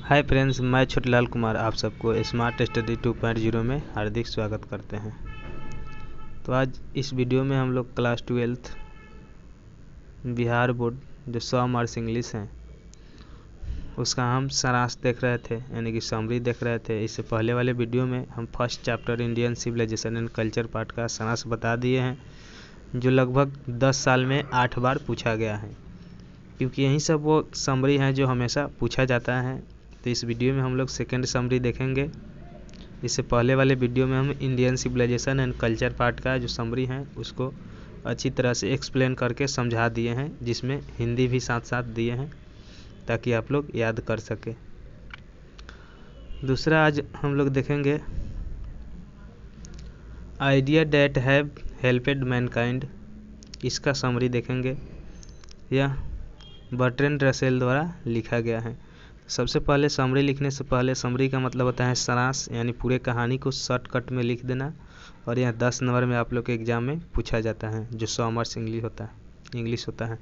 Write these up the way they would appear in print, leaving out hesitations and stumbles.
Hi friends, मैं छोटेलाल कुमार आप सबको स्मार्ट स्टडी 2.0 में हार्दिक स्वागत करते हैं। तो आज इस वीडियो में हम लोग क्लास 12th बिहार बोर्ड जो 100 मार्क्स इंग्लिश हैं उसका हम सारांश देख रहे थे, यानी कि समरी देख रहे थे। इससे पहले वाले वीडियो में हम first chapter Indian civilization and culture part का सारांश बता दिए हैं, जो लगभग 10 साल में 8 बार पूछा गया है, क्योंकि यही सब वो समरी हैं जो हमेशा पूछा जाता है। तो इस वीडियो में हम लोग सेकेंड समरी देखेंगे। इससे पहले वाले वीडियो में हम Indian civilization and culture part का जो समरी है उसको अच्छी तरह से एक्सप्लेन करके समझा दिए हैं, जिसमें हिंदी भी साथ साथ दिए हैं ताकि आप लोग याद कर सके। दूसरा आज हम लोग देखेंगे idea that have helped Mankind, इसका समरी देखेंगे। यह बर्ट्रैंड रसेल द्वारा लिखा गया है। सबसे पहले समरी लिखने से पहले, समरी का मतलब होता है सारांश, यानी पूरे कहानी को शॉर्टकट में लिख देना, और यह 10 नंबर में आप लोग के एग्जाम में पूछा जाता है, जो 100 मार्क्स इंग्लिश होता है।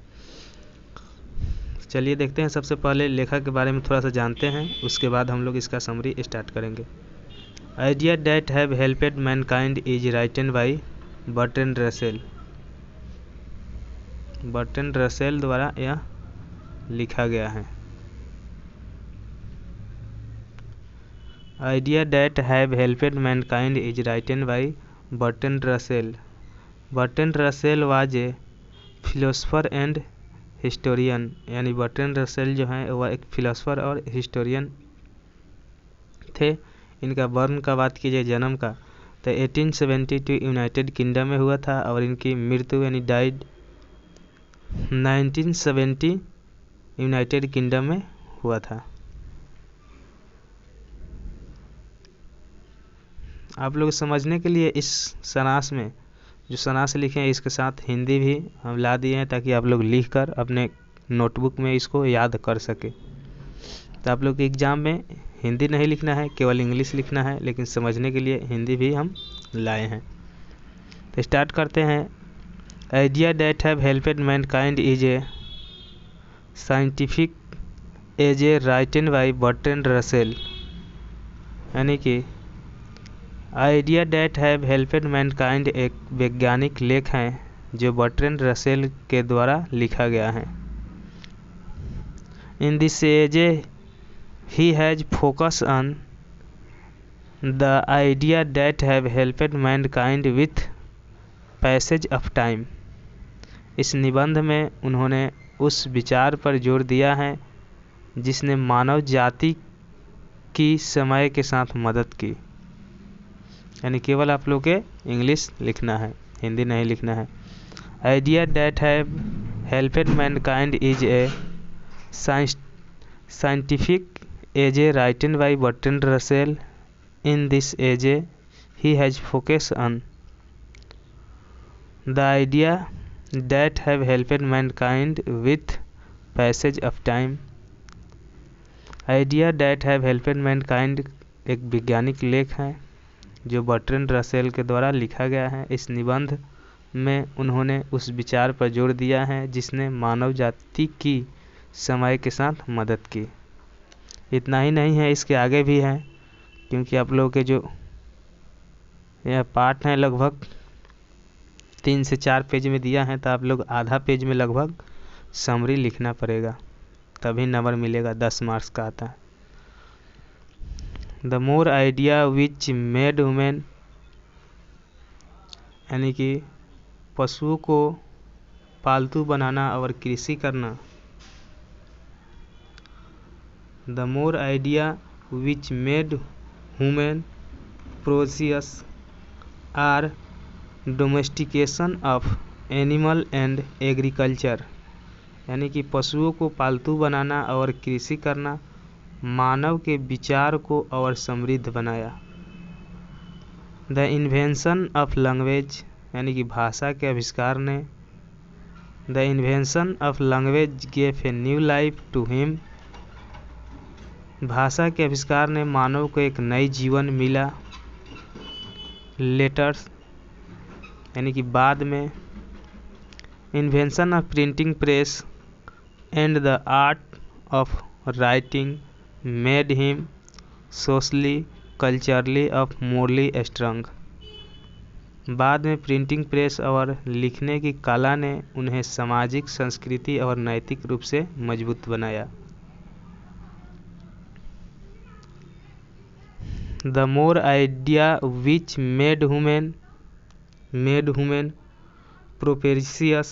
चलिए देखते हैं, सबसे पहले लेखक के बारे में थोड़ा सा जानते हैं, उसके बाद हम लोग इसका समरी स्टार्ट करेंगे। Idea that have helped mankind is written by Bertrand Russell. Bertrand Russell द्वारा यह लिखा गया है। Idea that have helped mankind is written by Bertrand Russell. Bertrand Russell was a philosopher and historian, यानी Bertrand Russell जो हैं वह एक फिलोसफर और हिस्टोरियन थे। इनका बर्न का बात कीजिए, जन्म का, तो 1872 यूनाइटेड किंगडम में हुआ था, और इनकी मृत्यु यानी डाइड 1970 यूनाइटेड किंगडम में हुआ था। आप लोग समझने के लिए इस सारांश में जो सारांश लिखे हैं इसके साथ हिंदी भी हम ला दिए हैं, ताकि आप लोग लिख कर अपने नोटबुक में इसको याद कर सके। तो आप लोग के एग्ज़ाम में हिंदी नहीं लिखना है, केवल इंग्लिश लिखना है, लेकिन समझने के लिए हिंदी भी हम लाए हैं। तो स्टार्ट करते हैं। Idea that have helped mankind is a scientific essay a written by Bertrand Russell, यानी कि idea that have helped mankind एक वैज्ञानिक लेख है जो बर्ट्रैंड रसेल के द्वारा लिखा गया है। In this essay he has focus on the idea that have helped mankind with passage of time. इस निबंध में उन्होंने उस विचार पर जोर दिया है जिसने मानव जाति की समय के साथ मदद की। यानी केवल आप लोग के इंग्लिश लिखना है, हिंदी नहीं लिखना है। Idea that have helped mankind is a scientific essay a written by Bertrand Russell. In this essay he has focus on the idea that have helped mankind with passage of time. Idea that have helped mankind एक वैज्ञानिक लेख है जो Bertrand Russell के द्वारा लिखा गया है। इस निबंध में उन्होंने उस विचार पर जोर दिया है जिसने मानव जाति की समय के साथ मदद की। इतना ही नहीं है, इसके आगे भी है, क्योंकि आप लोगों के जो यह पार्ट है लगभग 3 से 4 पेज में दिया है, तो आप लोग आधा पेज में लगभग समरी लिखना पड़ेगा, तभी नंबर मिलेगा। 10 मार्क्स का आता है। The more idea which made women, यानी कि पशुओं को पालतू बनाना और कृषि करना। The more idea which made women prosperous are domestication of animal and agriculture, यानी कि पशुओं को पालतू बनाना और कृषि करना मानव के विचार को और समृद्ध बनाया। द इन्वेंशन ऑफ लैंग्वेज, यानी कि भाषा के आविष्कार ने। The invention of language gave a new life to him. भाषा के आविष्कार ने मानव को एक नई जीवन मिला। लेटर्स, यानी कि बाद में। Invention of printing press and the art of writing made him socially culturally of morally strong. बाद में प्रिंटिंग प्रेस और लिखने की कला ने उन्हें सामाजिक, संस्कृति और नैतिक रूप से मजबूत बनाया। The more idea which made human propitious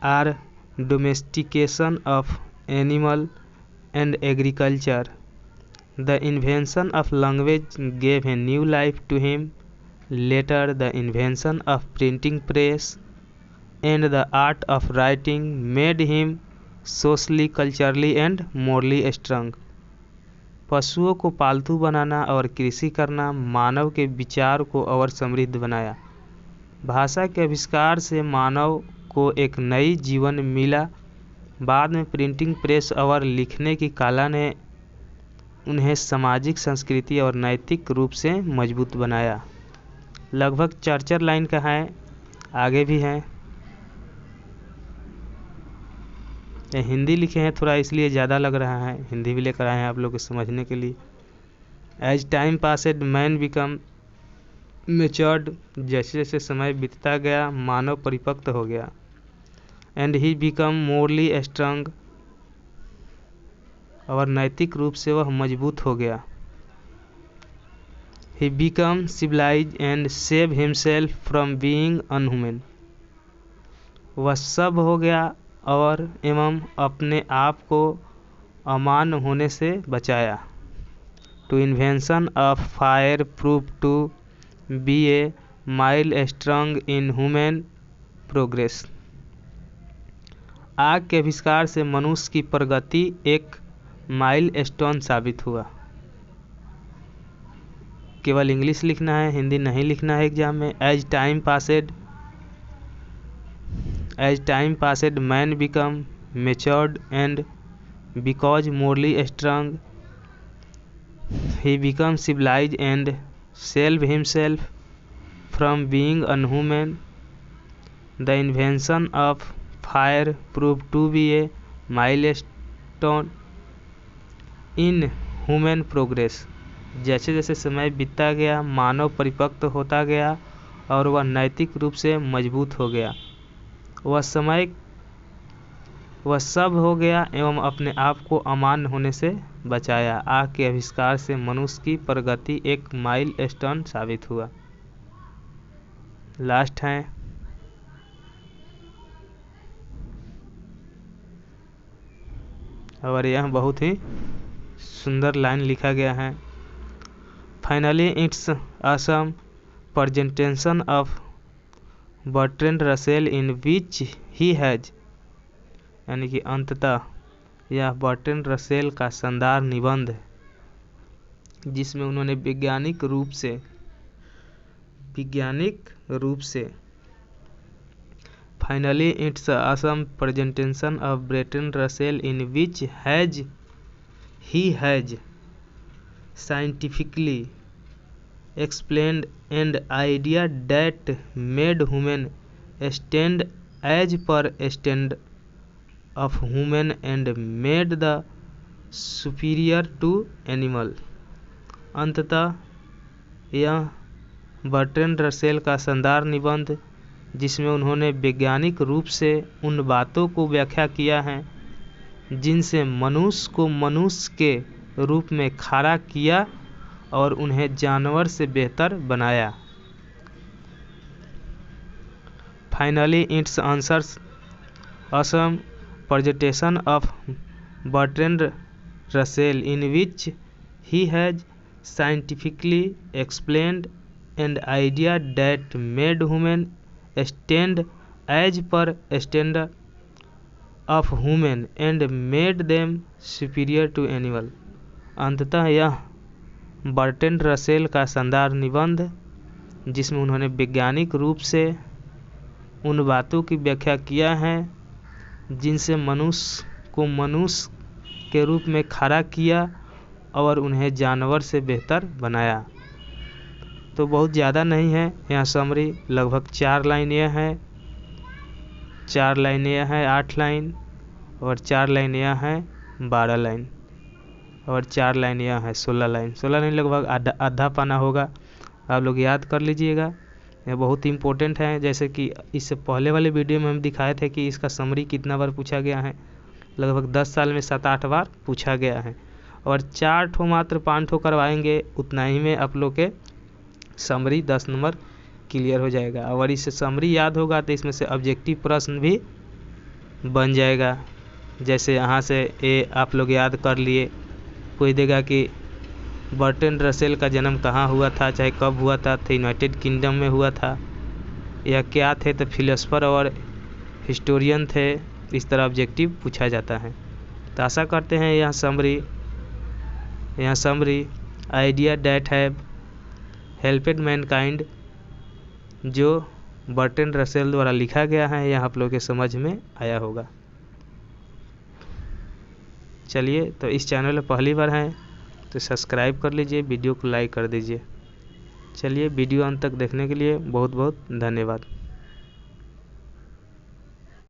are domestication of animal and agriculture. The invention of language gave a new life to him. Later, the invention of printing press and the art of writing made him socially, culturally and morally strong. पशुओं को पालतू बनाना और कृषि करना मानव के विचार को और समृद्ध बनाया। भाषा के आविष्कार से मानव को एक नई जीवन मिला। बाद में प्रिंटिंग प्रेस और लिखने की कला ने उन्हें सामाजिक, संस्कृति और नैतिक रूप से मजबूत बनाया। लगभग 4 लाइन का है, आगे भी है। हिंदी लिखे हैं थोड़ा, इसलिए ज़्यादा लग रहा है, हिंदी भी लेकर आए हैं आप लोग को समझने के लिए। As time passed man become matured, जैसे जैसे समय बीतता गया मानव परिपक्व हो गया। And he become morally strong, और नैतिक रूप से वह मजबूत हो गया। He become civilise and save himself from being unhuman, वह सब हो गया और एवं अपने आप को अमान्य होने से बचाया। To invention of fire prove to be a milestone in human progress, आग के आविष्कार से मनुष्य की प्रगति एक माइल स्टोन साबित हुआ। केवल इंग्लिश लिखना है, हिंदी नहीं लिखना है एग्जाम में। As time passed man become matured and because morally strong he become civilise and save himself from being unhuman. The invention of fire prove to be a milestone in human progress, जैसे जैसे समय बीतता गया मानव परिपक्व होता गया और वह नैतिक रूप से मजबूत हो गया। वह सब हो गया एवं अपने आप को अमान्य होने से बचाया। आग के आविष्कार से मनुष्य की प्रगति एक माइल स्टोन साबित हुआ। लास्ट है, और यह बहुत ही सुंदर लाइन लिखा गया है। Finally it's Assam presentation of Bertrand Russell in which he has, यानी कि अंततः यह बर्ट्रैंड रसेल का शानदार निबंध है जिसमें उन्होंने वैज्ञानिक रूप से finally it's Assam presentation of Bertrand Russell in which he has scientifically explained an idea that made human stand as per stand of human and made the superior to animal। अंततः यह बर्ट्रैंड रसेल का शानदार निबंध जिसमें उन्होंने वैज्ञानिक रूप से उन बातों को व्याख्या किया है जिनसे मनुष्य को मनुष्य के रूप में खड़ा किया और उन्हें जानवर से बेहतर बनाया। Finally it's answers as a presentation of Bertrand Russell in which he has scientifically explained an idea that made human stand as per stand of human and made them superior to animal. अंततः यह Bertrand Russell का शानदार निबंध जिसमें उन्होंने वैज्ञानिक रूप से उन बातों की व्याख्या किया है जिनसे मनुष्य को मनुष्य के रूप में खड़ा किया और उन्हें जानवर से बेहतर बनाया। तो बहुत ज़्यादा नहीं है, यहाँ समरी लगभग 4 लाइन यह है, 4 लाइन यह है 8 लाइन, और 4 लाइन यह है 12 लाइन। और 4 लाइन यहाँ है, 16 लाइन। 16 लाइन लगभग आधा पन्ना होगा। आप लोग याद कर लीजिएगा, यह बहुत इम्पोर्टेंट है। जैसे कि इससे पहले वाले वीडियो में हम दिखाए थे कि इसका समरी कितना बार पूछा गया है, लगभग 10 साल में 7-8 बार पूछा गया है। और 4 ठो मात्र 5 ठो करवाएंगे, उतना ही में आप लोग के समरी 10 नंबर क्लियर हो जाएगा। अगर इससे समरी याद होगा तो इसमें से ऑब्जेक्टिव प्रश्न भी बन जाएगा। जैसे यहाँ से ये आप लोग याद कर लिए, कोई देगा कि बर्टन रसेल का जन्म कहाँ हुआ था, चाहे कब हुआ था, तो यूनाइटेड किंगडम में हुआ था, या क्या थे, तो फिलोसफर और हिस्टोरियन थे। इस तरह ऑब्जेक्टिव पूछा जाता है। तो आशा करते हैं यहाँ summary idea that have helped mankind जो बर्टन रसेल द्वारा लिखा गया है, यह आप लोगों के समझ में आया होगा। चलिए, तो इस चैनल में पहली बार हैं तो सब्सक्राइब कर लीजिए, वीडियो को लाइक कर दीजिए। चलिए, वीडियो अंत तक देखने के लिए बहुत बहुत धन्यवाद।